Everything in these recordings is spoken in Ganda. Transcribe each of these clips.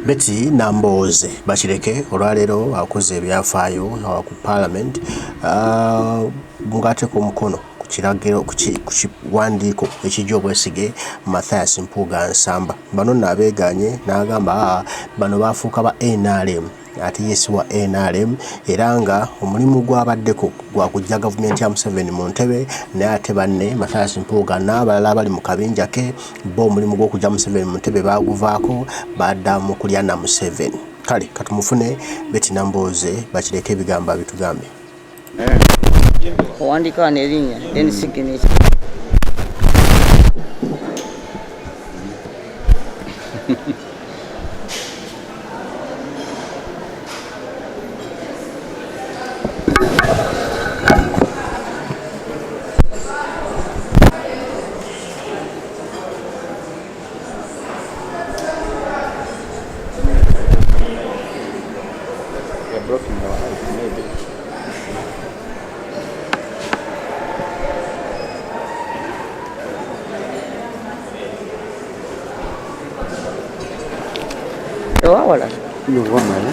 Beti Nambooze bakireke olwaleero akoze ebyafaayo ku Parliament ng'ateeka omukono ku kiragiro ku kiwandiiko ekigya obwesige Mathias Mpuuga Nsamba. Bano n'abeeganye n'agamba bano baafuuka ba NRM ate yesiwa NRM era nga omulimu gwabaddeko gwa kujja gavumenti ya Museveni mu ntebe naye ate banne Mathias Mpuuga n'abalala abali mu kabinja ke bo omulimu gw'okujja Museveni mu ntebe baaguvaako badda mu kulya na Museveni. Kale katumufune Beti Nambooze bakireke ebigambo abitugambe. Owandiika n'erinnya then signature. Wala. No wamala.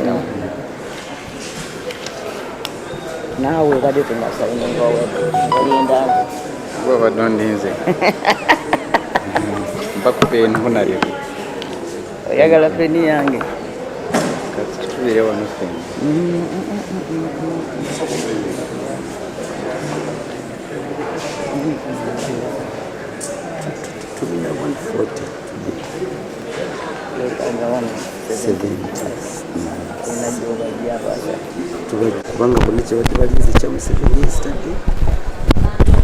No. Now we got it in the same way. Baba don't dinze. Bakupe nhonari. Yagala peni yange. Katubire wano feni. Tubina 140. Kubanga bonna kyebadde balize kya Museveni yesterday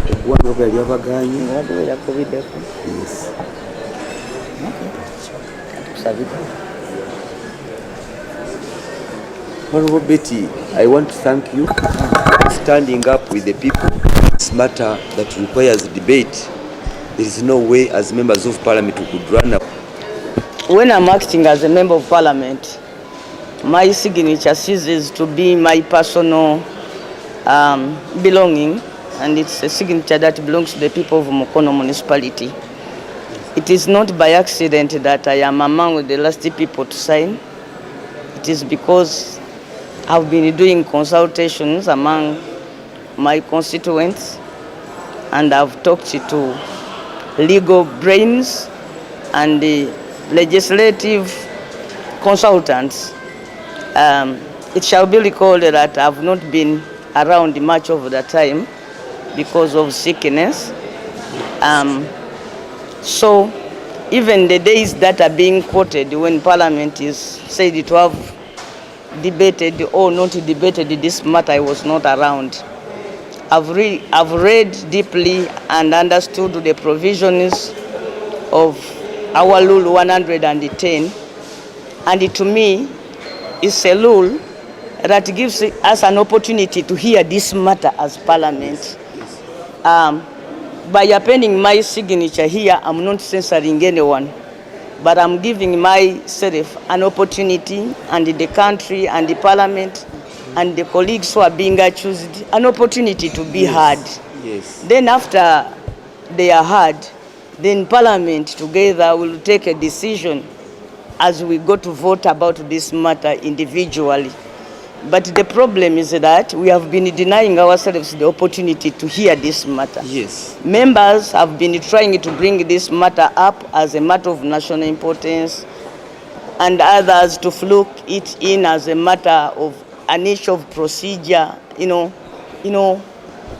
eggwanga bwe yali abaganye. Honorable Betty, I want to thank you for standing up with the people. This matter that requires debate. There is no way as members of parliament we could run up. When I'm acting as a member of parliament, my signature ceases to be my personal belonging, and it's a signature that belongs to the people of Omukono municipality. It is not by accident that I am among the last people to sign. It is because I've been doing consultations among my constituents, and I've talked to legal brains and the legislative consultants. It shall be recalled that I have not been around much of the time because of sickness. So even the days that are being quoted when Parliament is said to have debated or not debated this matter, I was not around. I've read deeply and understood the provisions of our Rule 110, and to me, it's a rule that gives us an opportunity to hear this matter as Parliament. By appending my signature here, I'm not censoring anyone, but I'm giving myself an opportunity, and the country and the Parliament and the colleagues who are being accused an opportunity to be heard. Yes. Then after they are heard, then Parliament together will take a decision as we go to vote about this matter individually. But the problem is that we have been denying ourselves the opportunity to hear this matter. Yes. Members have been trying to bring this matter up as a matter of national importance, and others to fluke it in as a matter of an issue of procedure,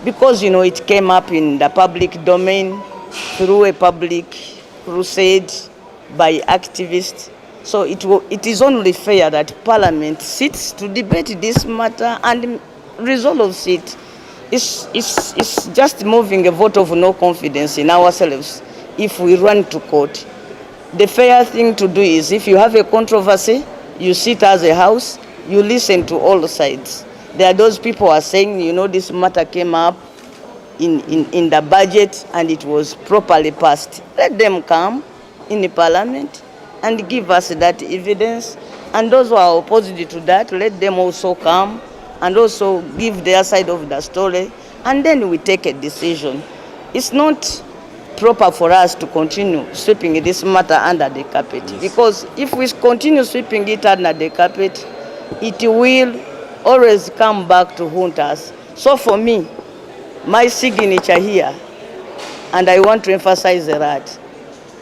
because it came up in the public domain through a public crusade by activists. So it is only fair that Parliament sits to debate this matter and resolves it. It's just moving a vote of no confidence in ourselves if we run to court. The fair thing to do is, if you have a controversy, you sit as a house, you listen to all sides. There are those people who are saying, this matter came up in the budget and it was properly passed. Let them come in the Parliament and give us that evidence. And those who are opposed to that, let them also come and also give their side of the story. And then we take a decision. It's not proper for us to continue sweeping this matter under the carpet. Yes. Because if we continue sweeping it under the carpet, it will always come back to haunt us. So for me, my signature here, and I want to emphasize that,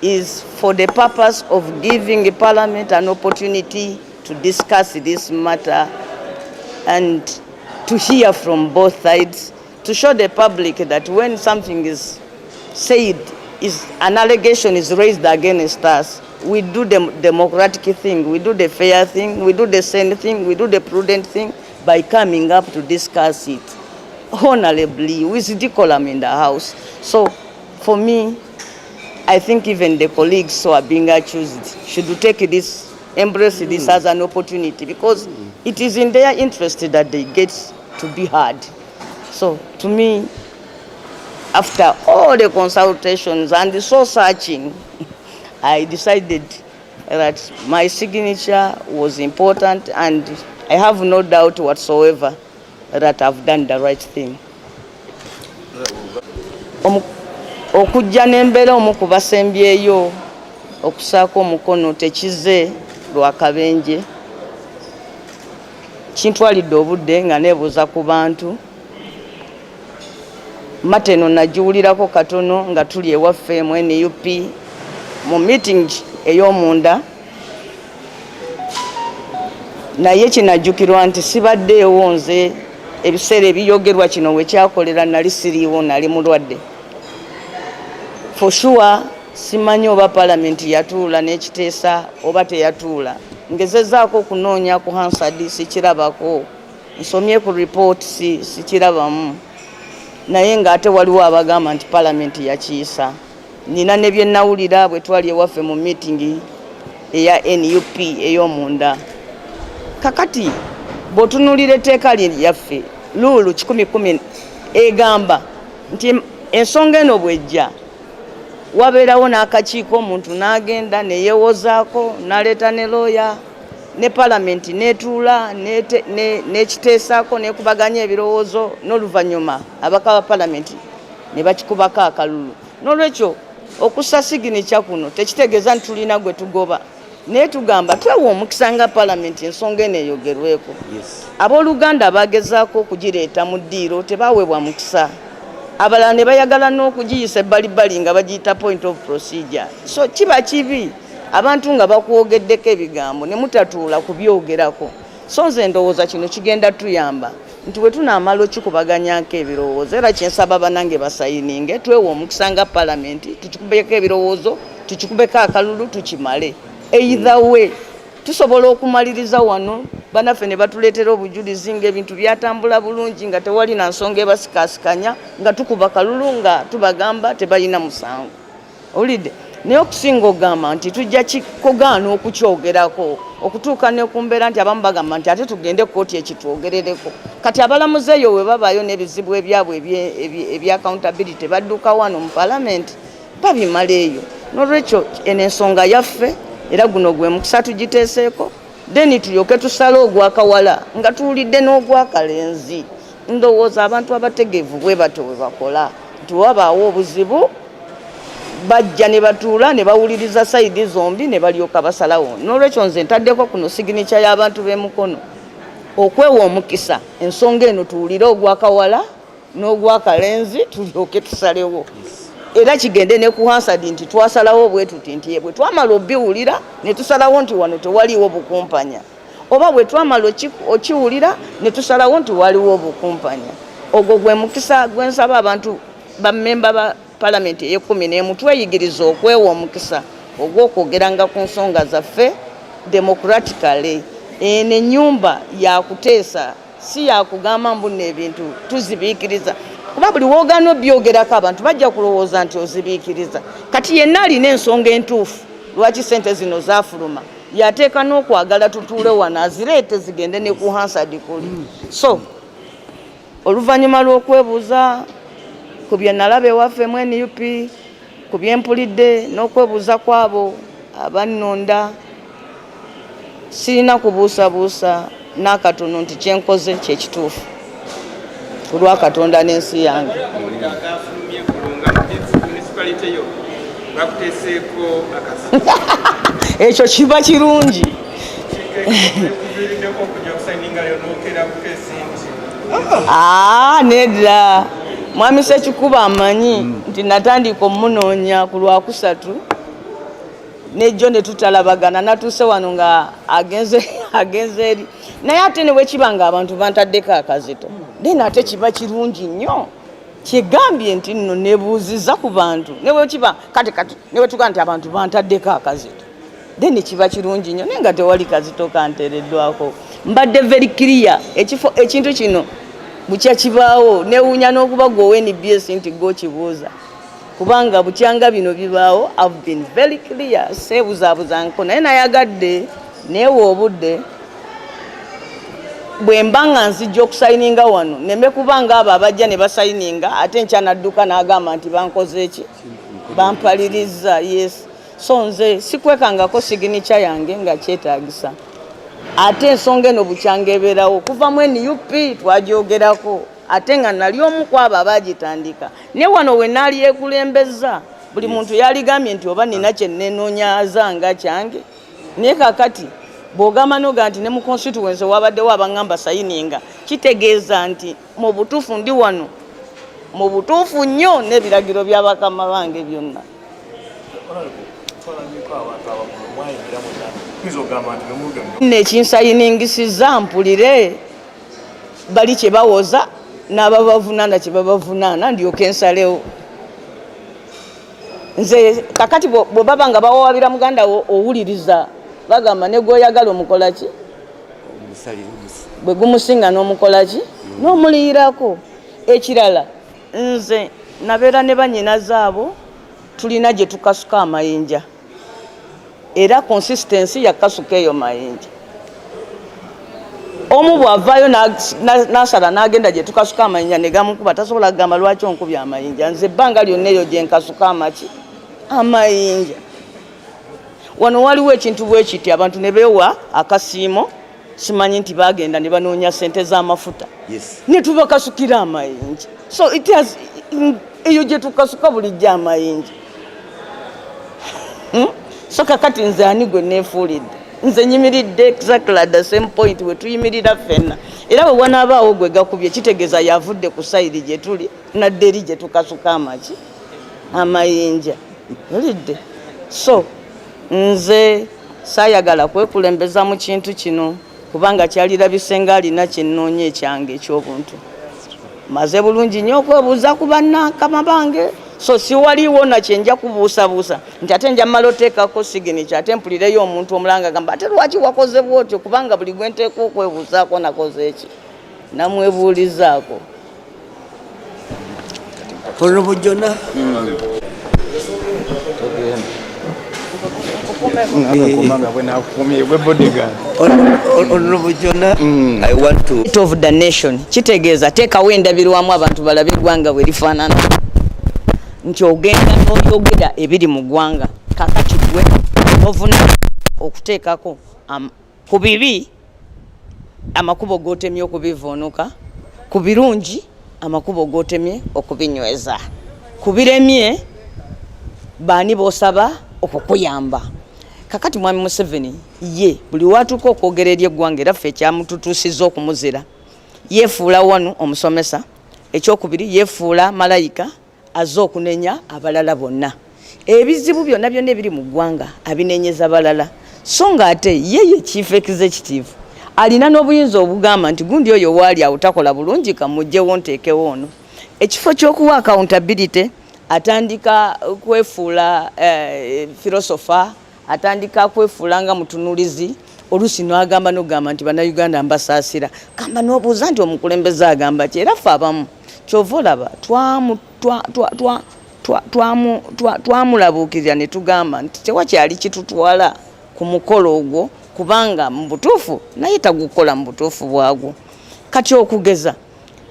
is for the purpose of giving the Parliament an opportunity to discuss this matter and to hear from both sides, to show the public that when something is said, an allegation is raised against us, we do the democratic thing, we do the fair thing, we do the sane thing, we do the prudent thing by coming up to discuss it honorably with decorum in the House. So for me, I think even the colleagues who are being accused should take this, embrace this as an opportunity, because it is in their interest that they get to be heard. So to me, after all the consultations and the soul searching, I decided that my signature was important, and I have no doubt whatsoever that I've done the right thing. Okujja n'embeera omu ku basembyeyo okusaako omukono tekize lwa kabenje, kintwalidde obudde nga neebuuza ku bantu. Mateno nagiwulirako katono nga tuli ewaffe mu NUP mu meeting ey'omunda, naye kinajjukirwa nti sibaddeewo nze ebiseera ebiyogerwa kino we kyakolera, nali siriiwo, nali mulwadde. For sure, simanyi oba Parliament yatuula n'ekiteesa oba teyatuula. Ngezezaako okunoonya ku Hansard sikirabako, nsomye ku report sikirabamu, naye ng'ate waliwo abagamba nti Parliament yakiisa. Nina ne bye nawulira bwe twali ewaffe mu meeting eya NUP ey'omunda. Kakati bw'otunuulira etteeka lyaffe luulu 1010 egamba nti ensonga eno bw'ejja wabeerawo n'akakiiko, omuntu n'agenda neyeewozaako n'aleeta ne looya, ne Parliament n'etuula n'ekiteesaako n'ekubaganya ebirowoozo, n'oluvannyuma abaka ba Parliament ne bakikubako akalulu. N'olwekyo okussa signature kuno tekitegeeza nti tulina gwe tugoba, naye tugamba twewa omukisa nga Parliament ensonga eno eyogerweko. Abooluganda abagezaako okugireeta mu ddiiro tebaweebwa mukisa, abalala ne bayagala n'okugiyisa ebbalibbali nga bagiyita point of procedure. So kiba kibi abantu nga bakwogeddeko ebigambo ne mutatuula kubyogerako. So nze ndowooza kino kigenda tuyamba nti bwe tunaamala okikubaganyako ebirowoozo, era kyensaba banange basayininge, twewa omukisa nga Parliament, tukikubeko ebirowoozo, tukikubeko akalulu, tukimale. Either way, tusobola okumaliriza wano, banaffe ne batuleetera obujulizi ng'ebintu byatambula bulungi nga tewali na nsonga ebasikaasikanya, nga tukuba kalulu nga tubagamba tebalina musango. Olidde, naye okusinga ogamba nti tujja kugaana okukyogerako, okutuuka ne ku mbeera nti abamu bagamba nti ate tugende kkooti ekitwogerereko. Kati abalamuzi eyo we babaayo n'ebizibu ebyabwe ebya accountability badduka wano mu Parliament babimala eyo. N'olwekyo eno ensonga yaffe, era guno gwe mukisa tugiteeseeko, then tulyoke tusale ogwakawala nga tuwulidde n'ogwakalenzi. Ndowooza abantu abategeevu bwe batyo bwe bakola, nti wabaawo obuzibu bajja ne batuula ne bawuliriza sayidi zombi ne balyoka basalawo. N'olwekyo nze ntaddeko kuno signature y'abantu b'emukono okwewa omukisa ensonga eno tuwulire ogwakawala n'ogwakalenzi tulyoke tusalewo. Era kigende ne ku Hansard nti twasalawo bwe tuti nti bwe twamala obiwulira ne tusalawo nti wano tewaliwo bukumpanya, oba bwe twamala okiwulira ne tusalawo nti waliwo obukumpanya. Ogwo gwe mukisa gwensaba abantu bammemba ba Parliament ey'e11 tweyigiriza okwewa omukisa ogw'okwogeranga ku nsonga zaffe democratically. Eno ennyumba yakuteesa, si yakugamba mbuno ebintu tuzibiikiriza, kuba buli woogana obyogerako abantu bajja kulowooza nti ozibiikiriza. Kati yenna alina ensonga entuufu lwaki ssente zino zaafuluma, yateeka n'okwagala tutuule wano azireete zigende ne ku Hansard kuli. So oluvannyuma lw'okwebuuza ku bye nalaba ewaffe mu NUP, ku bye mpulidde n'okwebuuza kwabo abannonda, sirina kubuusabuusa n'akatono nti kyenkoze kye kituufu ku lwa Katonda n'ensi yange. personality yo bakuteseeko akazi ekyo kiba kirungi nedda mwami Ssekikubo amanyi nti natandika omunoonya ku Lwakusatu nejjo ne tutalabagana natuuse wano nga agenze eri naye ate ne bwekiba nga abantu bantaddeko akazito then ate kiba kirungi nnyo kyegambye nti nno nebuuziza ku bantu ne bwekiba kati ne bwetuga nti abantu bantaddeko akazito then kiba kirungi nnyo naye nga tewali kazito kanteereddwako mbadde very clear ekintu kino bukya kibaawo newuunya n'okuba gwe NBS nti gwokibuuza kubanga bukyanga bino bibaawo. I've been very clear seebuzaabuza nko naye nayagadde neewe obudde bwe mba nga nzijja okusayininga wano neme kubanga abo abajja ne basayininga ate nkyanadduka n'agamba nti bankoze eki bampaliriza. Yes, so nze sikwekangako siginicha yange nga kyetaagisa ate ensonga eno bukyanga ebeerawo kuva mu NUP twagyogerako ate nga nali omu ku abo abaagitandika ne wano we naali yeekulembeza buli muntu yaligambye nti oba nina kye nenoonyaaza nga kyange naye kakati bw'ogamba noga nti ne mu constituency wabaddewo abaŋŋamba sayininga kitegeeza nti mu butuufu ndi wano mu butuufu nnyo n'ebiragiro bya bakama bange byonna. Nekinsayiningisiza mpulire bali kye bawoza n'ababavunaana kye babavunaana ndyoke ensalewo. Nze kakati bwe baba nga bawabira muganda wo owuliriza bagamba ne gwoyagala omukola ki bwe gumusinga n'omukola ki n'omuliyirako. Ekirala nze nabeera ne bannyinaze abo tulina gye tukasuka amayinja era consistency yakasuka eyo mayinja. Omu bw'avaayo n'asala n'agenda gye tukasuka amayinja ne gamukuba tasobola kugamba lwaki onkubya amayinja. Nze ebbanga lyonna eyo gye nkasuka amayinja. Wano waliwo ekintu bwe kiti abantu ne beewa akasiimo simanyi nti bagenda ne banoonya ssente z'amafuta ne tubakasukira amayinja. So it has eyo gye tukasuka bulijjo amayinja. So kakati nze ani gwe neefuulidde nze nyimiridde exactly at the same point we tuyimirira ffenna era bwe wanaabaawo gwe gakubye kitegeeza yavudde ku sayiri gye tuli nadde eri gye tukasuka amayinja. Olidde so nze saayagala kwekulembeza mu kintu kino kubanga kyalirabise nga alina kyennoonya ekyange eky'obuntu. Maze bulungi nnyo okwebuuza ku bannakama bange so si waliwo na kyenja kubuusabuusa nti ate nja mmala oteekako siginicha ate mpulireyo omuntu omulanga gamba ate lwaki wakoze bwotyo kubanga buli gwe nteeka okwebuuzaako nakoze eki namwebuulizaako. Honorable Jonah. Honorable Jonah, I want to of the nation kitegeeza teekawo endabirwamu abantu balabe eggwanga bwe lifaanana nti ogenda n'oyogera ebiri mu ggwanga kakati gwe ovuna okuteekako ku bibi amakubo g'otemye okubivoonuka, ku birungi amakubo g'otemye okubinyweza, ku biremye baani b'osaba okukuyamba. Kakati mwami Museveni ye buli watuuka okwogera eri eggwanga era ffe ekyamututuusizza okumuzira yeefuula wano omusomesa, ekyokubiri yeefuula malayika azze okunenya abalala bonna. Ebizibu byonna byonna ebiri mu ggwanga abinenyeza balala so nga ate ye chief executive alina n'obuyinza obugamba nti gundi oyo waali awo takola bulungi kamugjewo nteekewo ono. Ekifo ky'okuwa accountability atandika kwefuula philosopher, atandika kwefuula nga mutunulizi oluusi n'agamba n'ogamba nti bannayuganda mbasaasira kamba n'obuuza nti omukulembeze agamba ki era ffe abamu kyova olaba twamulabuukirira ne tugamba nti tewakyali kitutwala ku mukolo ogwo kubanga mu butuufu naye tagukola mu butuufu bwagwo. Kati okugeza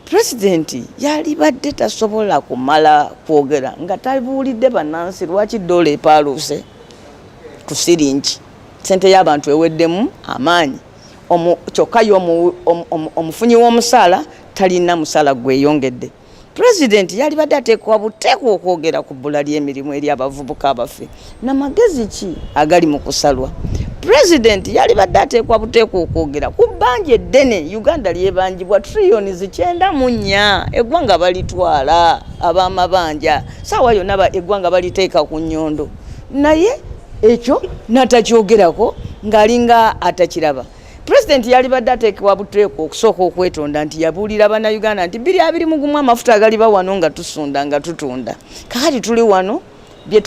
pulezidenti yalibadde tasobola kumala kwogera nga tabuulidde bannansi lwaki ddoola epaaluuse ku siringi sente y'abantu eweddemu amaanyi kyokka yo omufunyi w'omusaala talina musaala gweyongedde. President yali badde ateekwa buteekwa okwogera ku bbula ly'emirimu eri abavubuka abaffe namagezi ki agali mu kusalwa. President yali badde ateekwa buteekwa okwogera ku bbanja eddene Uganda lyebanjibwa trillioni 94 eggwanga balitwala ab'amabanja saawa yonna eggwanga baliteeka ku nnyondo naye ekyo natakyogerako ng'alinga atakiraba. President yali badde ateekebwa buteekwa okusooka okwetonda nti yabuulira bannayuganda nti 221 amafuta agaliba wano nga tusunda nga tutunda kakati tuli wano bye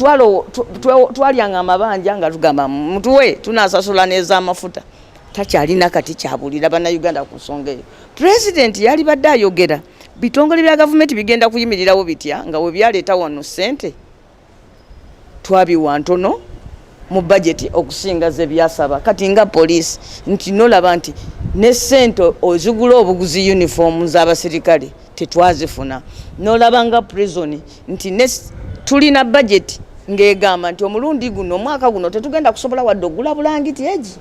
twalyanga amabanja nga tugamba mutuwe tunasasula n'ez'amafuta takyalina kati kyabuulira bannayuganda ku nsonga eyo. President yali badde ayogera bitongole bya gavumenti bigenda kuyimirirawo bitya nga we byaleeta wano ssente twabiwa ntono mu budget okusinga ze byasaba kati nga police nti nolaba nti ne ssente ozigula obuguzi uniform z'abasirikale tetwazifuna nolaba nga prison nti tulina budget ng'egamba nti omulundi guno omwaka guno tetugenda kusobola wadde ogula bulangiti egi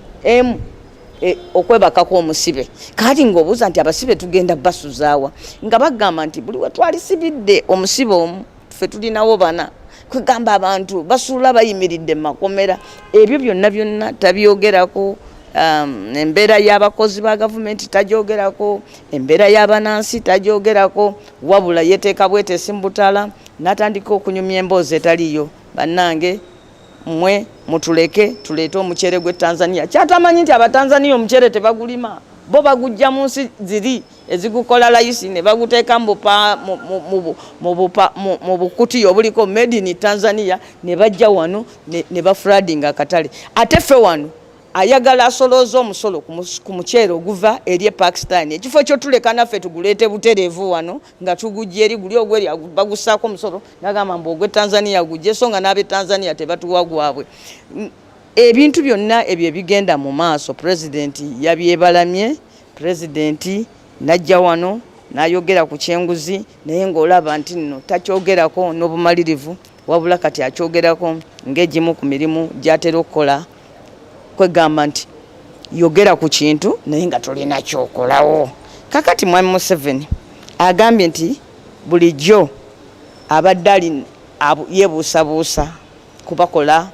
okwebakako omusibe kati ng'obuuza nti abasibe tugenda basuzaawa nga bagamba nti buli we twalisibidde omusibe omu ffe tulinawo bana kwegamba abantu basuula bayimiridde mu makomera ebyo byonna tabyogerako. Embeera y'abakozi ba gavumenti tajyogerako, embeera y'abanansi tajyogerako, wabula yeteeka bwetesi mbutala natandika okunyumya emboozi etaliyo. Bannange mmwe mutuleke tuleete omucere gwe Tanzania. Kyatamanyi nti abatanzania omucere tebagulima bo bagujja mu nsi ziri ezigukola layisi ne baguteeka mu bukuti obuliko made in Tanzania ne bajja wano ne bafradinga akatale. Ate ffe wano ayagala asolooza omusolo ku muceere oguva eri Pakistan ekifo kyo tuleka naffe tuguleete butereevu wano nga tugujja eri guli ogweri bagusaako omusolo nagamba mbu ogwe Tanzania gujje so nga n'abe Tanzania tebatuwa gwabwe. Ebintu byonna ebyo ebigenda mu maaso President yabyebalamye. President najja wano n'ayogera ku kyenguzi naye ng'olaba nti nno takyogerako n'obumalirivu wabula kati akyogerako ng'egimu ku mirimu gy'atera okukola kwegamba nti yogera ku kintu naye nga tolina kyokolawo. Kakati Mwami Museveni agambye nti bulijjo abadde ali yebuusabuusa kubakola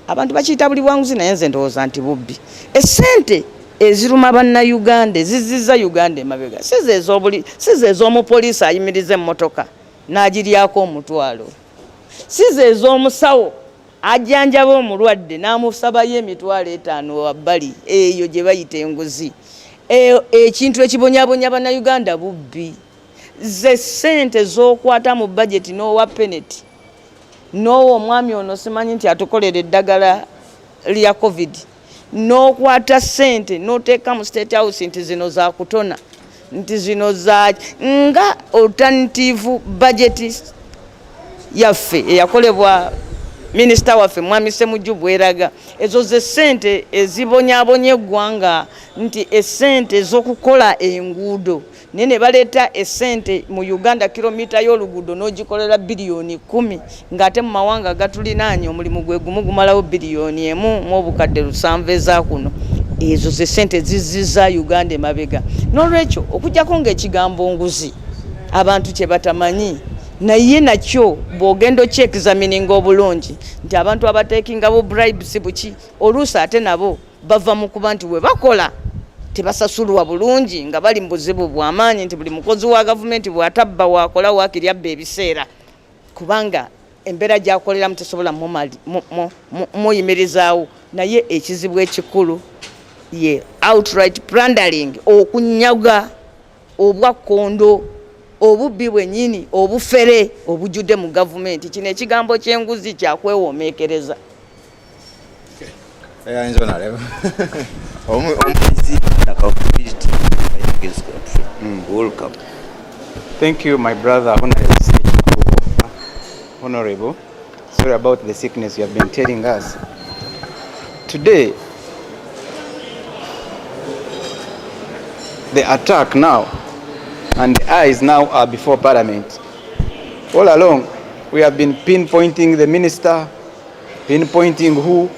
abantu bakiyita buli bwanguzi naye nze ndowooza nti bubbi. Essente eziruma bannayuganda ezizizza Uganda emabega size ez'omupoliisi ayimiriza emmotoka n'agiryako omutwalo, size ez'omusawo ajjanjaba omulwadde n'amusabayo emitwalo 5 wabbali eyo gye bayita enguzi. Ekintu ekibonyabonya bannayuganda bubbi. Ze ssente z'okwata mu budget n'owa peneti n'owa omwami ono simanyi nti atukolera eddagala lya COVID n'okwata ssente n'oteeka mu State House nti zino za kutona nti zino za nga alternative budget yaffe eyakolebwa Minisita waffe Mwami Ssemujju Bweraga. Ezo ze ssente ezibonyaabonye eggwanga nti essente z'okukola enguudo naye ne baleeta essente mu Uganda kilomita y'oluguudo n'ogikolera biliyooni 10 ng'ate mu mawanga gatulinaanye omulimu gwe gumu gumalawo biliyooni 1 mu obukadde 7 eza kuno. Ezo ze ssente zizizza Uganda emabega. N'olwekyo okujjako ng'ekigambo nguzi abantu kye batamanyi naye nakyo bw'ogenda okyexamininga obulungi nti abantu abateekinga bu bribes buki oluusi ate nabo bava mu kuba nti we bakola tebasasulwa bulungi nga bali mu buzibu bw'amaanyi nti buli mukozi wa gavumenti bw'atabba waakola waakiri abba ebiseera kubanga embeera gy'akoleramu tesobola muyimirizaawo. Naye ekizibu ekikulu ye outright plundering, okunyaga obwakkondo obubbi bwennyini obufere obujjudde mu gavumenti. Kino ekigambo ky'enguzi kyakwewoomeekereza. Thank you, my brother, Honorable. Sorry about the sickness you have been telling us. Today, the attack now and the eyes now are before Parliament. All along, we have been pinpointing the minister, pinpointing who.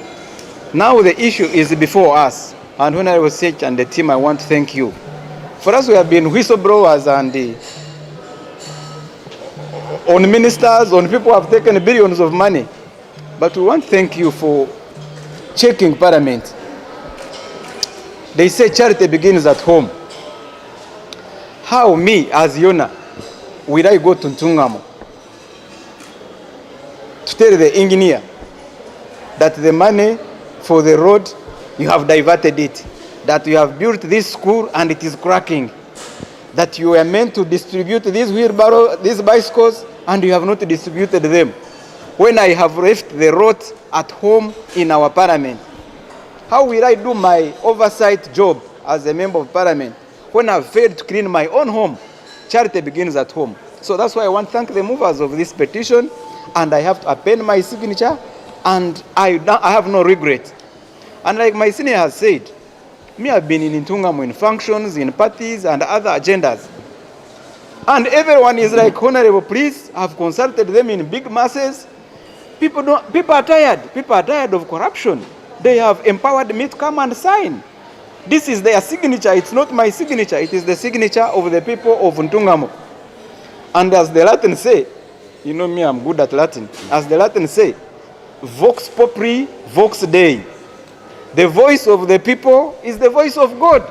Now the issue is before us. And when I was Sech and the team, I want to thank you. For us, we have been whistleblowers and on ministers, on people who have taken billions of money. But we want to thank you for checking Parliament. They say charity begins at home. How me, as Yona, will I go to Ntungamo to tell the engineer that the money for the road, you have diverted it, that you have built this school and it is cracking, that you were meant to distribute these wheelbarrow, these bicycles, and you have not distributed them, when I have left the road at home in our Parliament? How will I do my oversight job as a member of Parliament when I've failed to clean my own home? Charity begins at home. So that's why I want to thank the movers of this petition, and I have to append my signature, and I have no regret. And like my senior has said, me, I've been in Ntungamo in functions, in parties, and other agendas. And everyone is like, Honorable, please, I've consulted them in big masses. People are tired. People are tired of corruption. They have empowered me to come and sign. This is their signature. It's not my signature. It is the signature of the people of Ntungamo. And as the Latins say, you know me, I'm good at Latin. As the Latins say, vox populi, vox Dei. The voice of the people is the voice of God.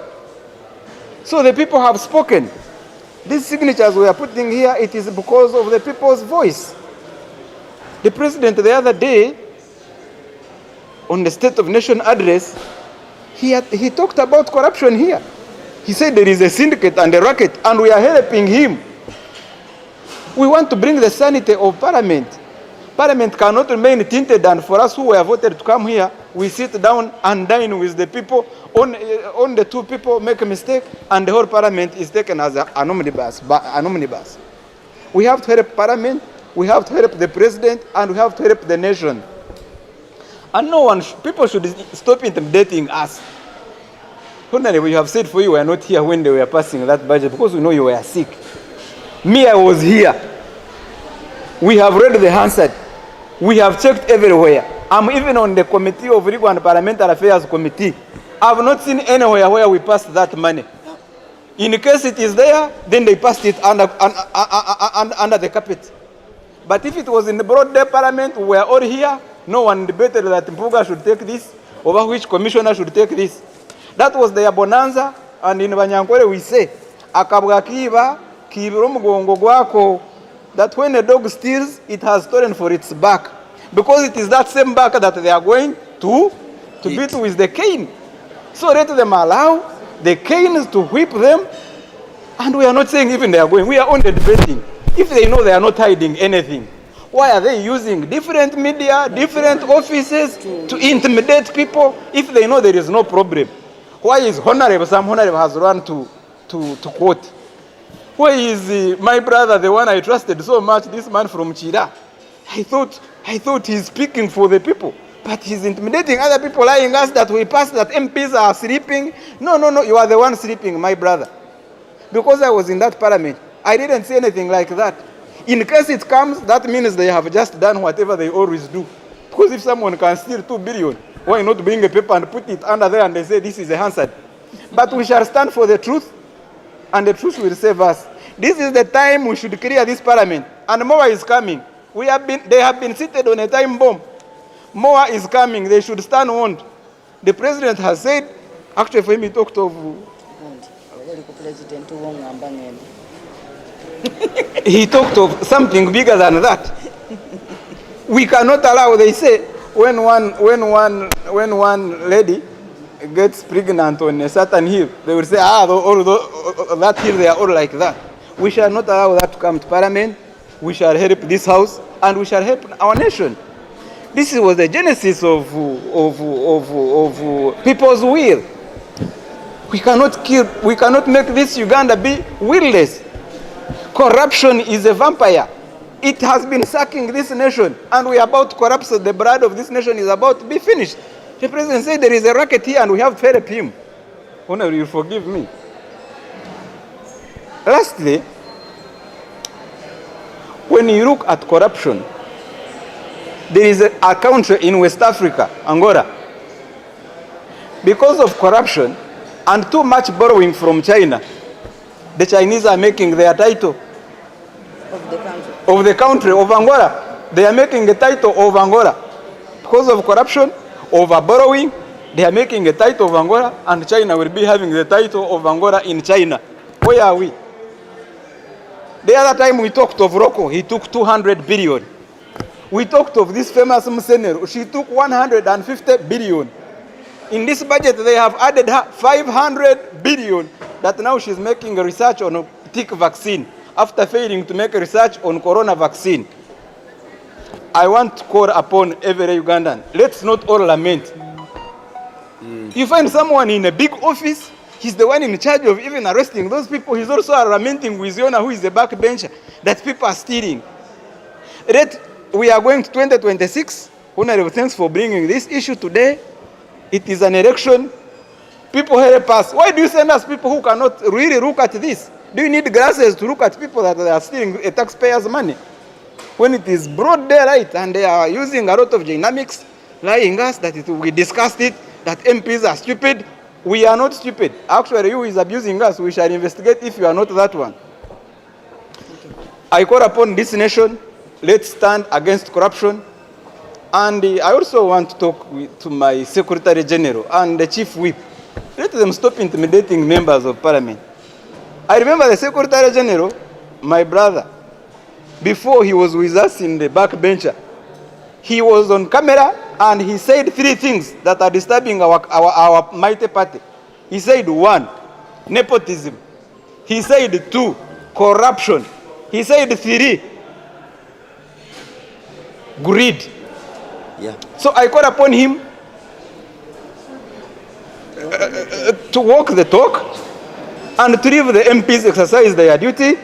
So the people have spoken. These signatures we are putting here, it is because of the people's voice. The president the other day, on the State of Nation address, he talked about corruption here. He said there is a syndicate and a racket, and we are helping him. We want to bring the sanity of Parliament. Parliament cannot remain tinted, and for us who were voted to come here, we sit down and dine with the people. On the two people make a mistake, and the whole Parliament is taken as an omnibus. We have to help Parliament, we have to help the President, and we have to help the nation. And people should stop intimidating us. Honorable, you have said for you were not here when they were passing that budget because we know you were sick. Me, I was here. We have read the Hansard. We have checked everywhere. I'm even on the Committee of Legal and Parliamentary Affairs Committee. I have not seen anywhere where we passed that money. In case it is there, then they passed it under the carpet. But if it was in the broad day Parliament, we were all here, no one debated that Mpuuga should take this, over which commissioner should take this. That was their bonanza, and in Banyankwere we say, akabwa kiba, kibiro mugongo gwako, that when a dog steals, it has stolen for its back. Because it is that same back that they are going to beat with the cane. So let them allow the canes to whip them, and we are not saying even they are going, we are only debating. If they know they are not hiding anything, why are they using different media, different offices to intimidate people if they know there is no problem? Why is Honorable, some Honorable has run to court? Why is my brother, the one I trusted so much, this man from Chira? I thought he's speaking for the people, but he's intimidating other people, lying us that we passed that MPs are sleeping. No, you are the one sleeping, my brother. Because I was in that Parliament, I didn't say anything like that. In case it comes, that means they have just done whatever they always do. Because if someone can steal 2 billion, why not bring a paper and put it under there and they say this is a Hansard? But we shall stand for the truth, and the truth will save us. This is the time we should clear this Parliament, and more is coming. They have been seated on a time bomb. More is coming. They should stand warned. The president has said, actually for him he talked of, he talked of something bigger than that. We cannot allow, they say, when one lady gets pregnant on a certain hill, they will say, that hill, they are all like that. We shall not allow that to come to Parliament. We shall help this house, and we shall help our nation. This was the genesis of people's will. We cannot make this Uganda be willless. Corruption is a vampire. It has been sucking this nation, and we are about to corrupt, so the blood of this nation is about to be finished. The president said there is a racket here and we have to help him. Honor, you forgive me. Lastly, when you look at corruption, there is a country in West Africa, Angola. Because of corruption and too much borrowing from China, the Chinese are making their title of the country. of the country of Angola. They are making a title of Angola. Because of corruption, over borrowing, they are making a title of Angola, and China will be having the title of Angola in China. Where are we? The other time we talked of Rocco, he took 200 billion. We talked of this famous Musener, she took 150 billion. In this budget, they have added 500 billion that now she's making a research on tick vaccine after failing to make a research on corona vaccine. I want to call upon every Ugandan. Let's not all lament. You find someone in a big office, he's the one in charge of even arresting those people. He's also lamenting with Yona, who is the backbencher, that people are stealing. We are going to 2026. Honorable, thanks for bringing this issue today. It is an election. People help us. Why do you send us people who cannot really look at this? Do you need glasses to look at people that are stealing taxpayers' money? When it is broad daylight and they are using a lot of dynamics, lying us that we discussed it, that MPs are stupid. We are not stupid. Actually, you is abusing us. We shall investigate if you are not that one. I call upon this nation, let's stand against corruption. And I also want to talk to my Secretary General and the Chief Whip. Let them stop intimidating members of Parliament. I remember the Secretary General, my brother, before he was with us in the backbencher, he was on camera and he said 3 things that are disturbing our mighty party. He said 1, nepotism. He said 2, corruption. He said 3, greed. Yeah. So I call upon him to walk the talk and to leave the MPs exercise their duty,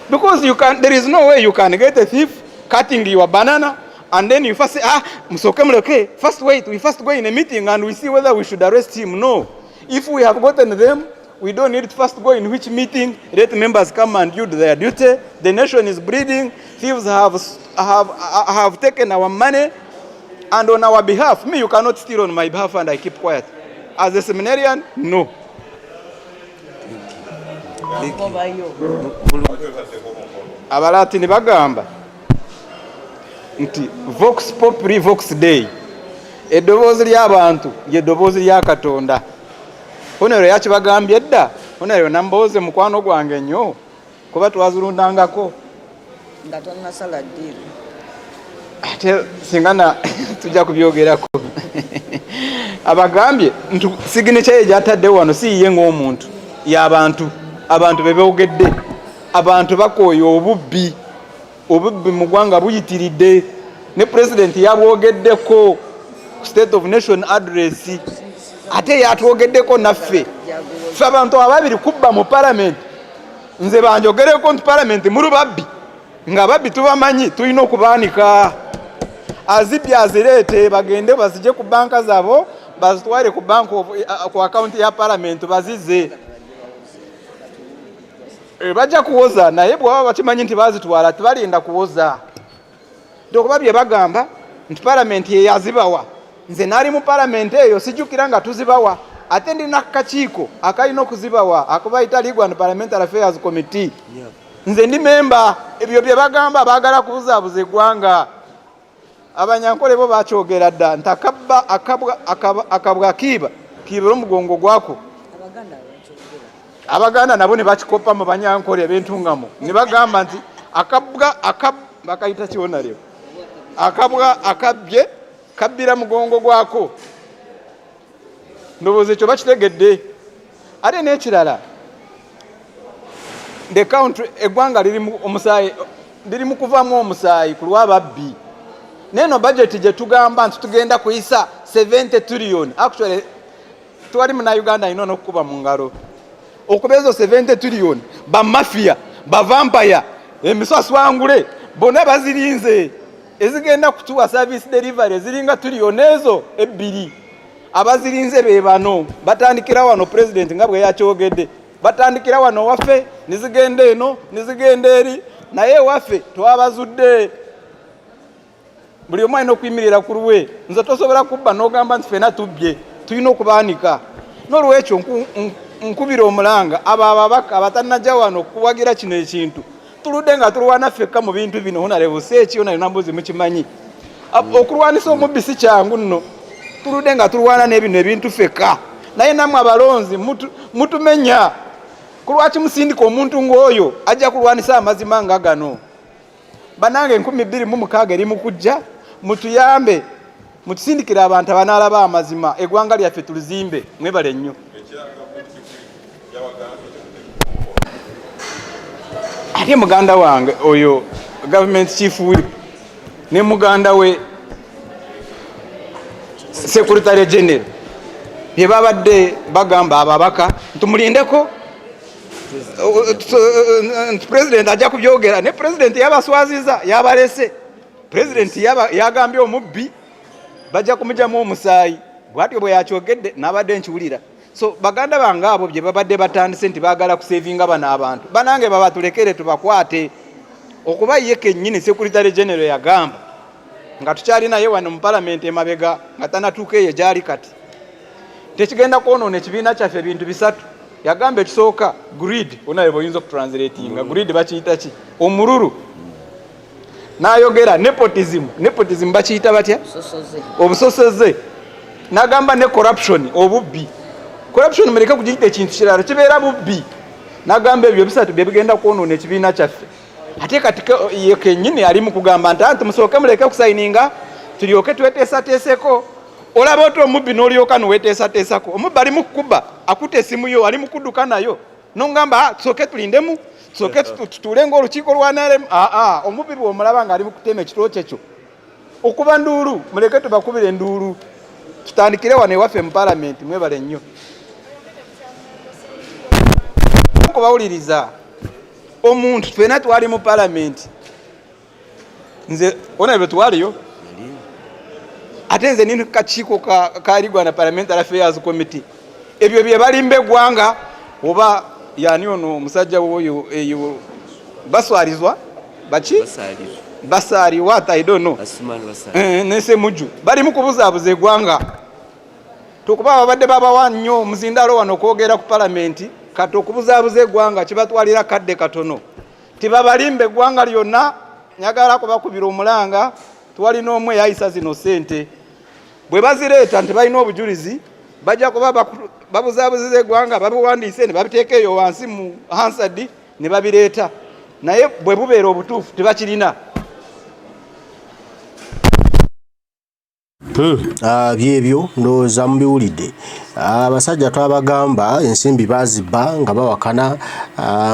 because there is no way you can get a thief cutting your banana and then you first say, okay, first wait, we first go in a meeting and we see whether we should arrest him. No. If we have gotten them, we don't need to first go in which meeting, let members come and do their duty. The nation is bleeding. Thieves have taken our money, and on our behalf, me, you cannot steal on my behalf and I keep quiet. As a seminarian, no. Abalati ni bagamba nti vox populi vox dei, eddoboozi ly'abantu ly'eddoboozi lya Katonda. Honero yakibagambye dda, honero Nambooze mukwano gwange nnyo kuba twazulundangako nga tonnasala ddiiru. Ate singana tujja kubyogerako. Abagambye nti signature gy'atadde wano si ye ng'omuntu, y'abantu. Abantu bebeogedde, abantu bakooye obubbi mu ggwanga buyitiridde, ne president yabwogeddeko State of Nation address, ate yatwogeddeko naffe. Ffe abantu ababiri kubba mu parliament, nze banjogereko nti parliament mulu babbi, nga babbi tubamanyi, tulina okubaanika. Azibbi azireete bagende bazije ku banka zabo, bazitwale ku account ya parliament bazize. Bajja kuwoza naye bw'aba bakimanyi nti bazitwala tebalinda kuwoza. Okuba bye bagamba nti parliament ye yazibawa, nze naali mu parliament eyo sijjukira nga tuzibawa, ate ndina akakiiko akalina okuzibawa akubayita Legal and Parliamentary Affairs Committee. Nze ndi memba. Ebyo bye bagamba baagala kubuzaabuza eggwanga. Abanyankole bo bakyogera dda nti akabwa kiiba kiibera omugongo gwako. Abaganda nabo ne bakikopa mu Banyankole eb'entungamo ne bagamba nti akabwa bakayita kiwona leo, akabwa akabbye kabbira mugongo gwako. Ndowooza ekyo bakitegedde. Ate n'ekirala, the country, eggwanga liri mu kuvaamu omusaayi ku lw'ababbi. Neno budget gye tugamba nti tugenda kuyisa 70 trillion. Actually twali muna Uganda ino n'okukuba mu ngalo. Okubezo 70 trillion ba mafia ba vampire emiswaswangule bonna bazirinze ezigenda kutuwa service delivery ziringa trillion ezo ebbiri. Abazirinze be bano batandikira wano president nga bwe yakyogedde, batandikira wano waffe nizigenda eno nizigenda eri, naye waffe twabazudde. Buli omu alina okuyimirira ku lwe. Nze tosobola kubba n'ogamba nti ffena tubbye, tulina okubaanika. N'olwekyo nkubira omulanga abo ababaka abatanajja wano okuwagira kino ekintu, tuludde nga tulwana ffekka mu bintu bino Honorable Seeki ono Nambooze mukimanyi okulwanisa omubbi si kyangu nno tuludde nga tulwana n'ebino ebintu ffekka naye nammwe abalonzi mutumenya kulwaki musindika omuntu ng'oyo ajja kulwanisa amazima nga gano banange 2026 eri mu kujja mutuyambe mutusindikira abantu abanaalaba amazima eggwanga lyaffe tulizimbe mwebale nnyo ate muganda wange oyo government chief whip ne muganda we secretary general bye babadde bagamba ababaka tumulindeko president ajja kubyogera ne president yabaswaziza yabalese president yagambye omubbi bajja kumujjamu omusaayi bwatyo bwe yakyogedde n'abadde nkiwulira so baganda bange abo bye babadde batandise nti baagala kusevinga bano abantu banange babatulekere tubakwate okuba ye kennyini secretary general yagamba nga tukyali naye wano mu palamenti emabega nga tanatuuka eyo gyali kati tekigenda kwonoona ekibiina kyaffe ebintu bisatu yagamba ekisooka grid onaye boyinza okutranslatinga grid bakiyita ki omululu n'ayogera nepotism bakiyita batya obusosoze n'agamba ne corruption obubbi corruption muleke kugiyita ekintu kirala kibeera bubbi n'agamba ebyo bisatu bye bigenda kwonoona ekibiina kyaffe ate kati ye kennyini ali mu kugamba nti musooke muleke kusayininga tulyoke tweteesateeseko olaba oti omubbi n'olyoka noweteesateesako omubbi ali mu kukuba akuta essimu yo ali mu kudduka nayo nongamba tusooke tulindemu tusooke tutuule ng'olukiiko lwa NRM omubbi bw'omulaba ng'ali mu kutema ekitoo kyekyo okuba nduulu muleke tubakubire enduulu tutandikire wano ewaffe mu palamenti mwebale nnyo kubawuliriza omuntu twena twali mu palamenti nze onabe twaliyo ate nze nini kakiiko kaligwana parliamentary affairs committee ebyo bye balimba eggwanga oba yani ono omusajja woyo eyo baswarizwa baki basari what I don't know nese muju bali mu kubuzaabuza eggwanga tukuba babadde babawa nnyo omuzindalo wano okwogera ku palamenti kati okubuzaabuza eggwanga kibatwalira kadde katono tibabalimba eggwanga lyonna nyagala kubakubira omulanga twalina omwe yayisa zino sente bwe bazireeta nti balina obujulizi bajja kuba babuzaabuziza eggwanga babuwandiise ne babiteeka eyo wansi mu Hansard ne babireeta naye bwe bubeera obutuufu tebakirina byebyo ndowooza mubiwulidde abasajja twabagamba ensimbi bazibba nga bawakana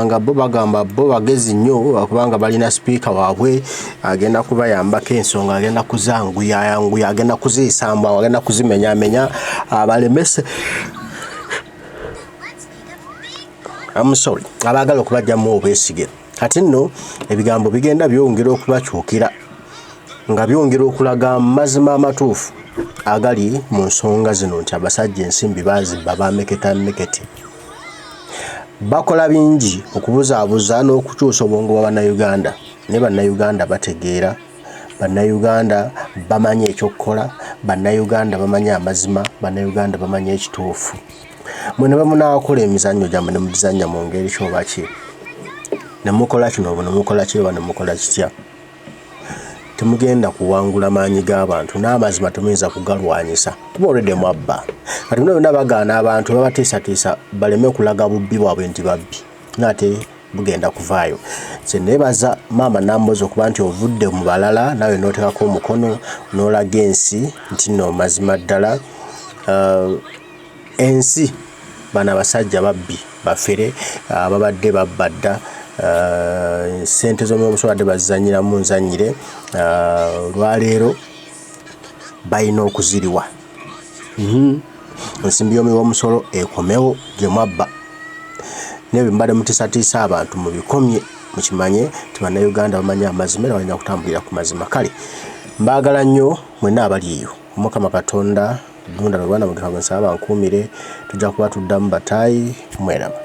nga bo bagamba bo bagezi nnyo kubanga balina sipiika waabwe agenda kubayambako ensonga agenda kuzanguya agenda kuziisamba agenda kuzimenyamenya abalemese abaagala okubajjamu obwesige kati nno ebigambo bigenda byongera okubakyukira nga byongera okulaga mazima amatuufu agali mu nsonga zino nti abasajja ensimbi bazibba bamekete bakola bingi okubuzaabuza n'okukyusa obwongo bwa bannayuganda ne bannayuganda bategeera bannayuganda bamanya ekyokukola bannayuganda bamanya amazima bannayuganda bamanya ekituufu mwene bamunaakola emizannyo gyammwe ne mugizannya mu ngeri kyobaki ne mukola kino obo ne mukola kiba ne mukola kitya temugenda kuwangula maanyi g'abantu n'amazima temuyinza kugalwanyisa kuba olwedde mwabba kati byonna bagaana abantu babateesatiisa baleme kulaga bubbi bwabwe nti babbi naate bugenda kuvaayo nze neebaza maama Nambooze okuba nti ovudde mu balala nawe n'oteekako omukono n'olaga ensi nti nno mazima ddala ensi bano abasajja babbi bafere babadde babbadda sente z'omusolo badde bazizanyiramu nzanyire olwaleero balina okuziriwa ensimbi y'omusolo ekomewo gye mwabba nebyo mbadde mutiisatiisa abantu mubikomye mukimanye nti bannayuganda bamanya amazima era balina kutambulira ku mazima kale mbaagala nnyo mwenna abali eyo omukama katonda bunda lwana mugamba nsaba bankuumire tujja kuba tuddamu bataayi mweraba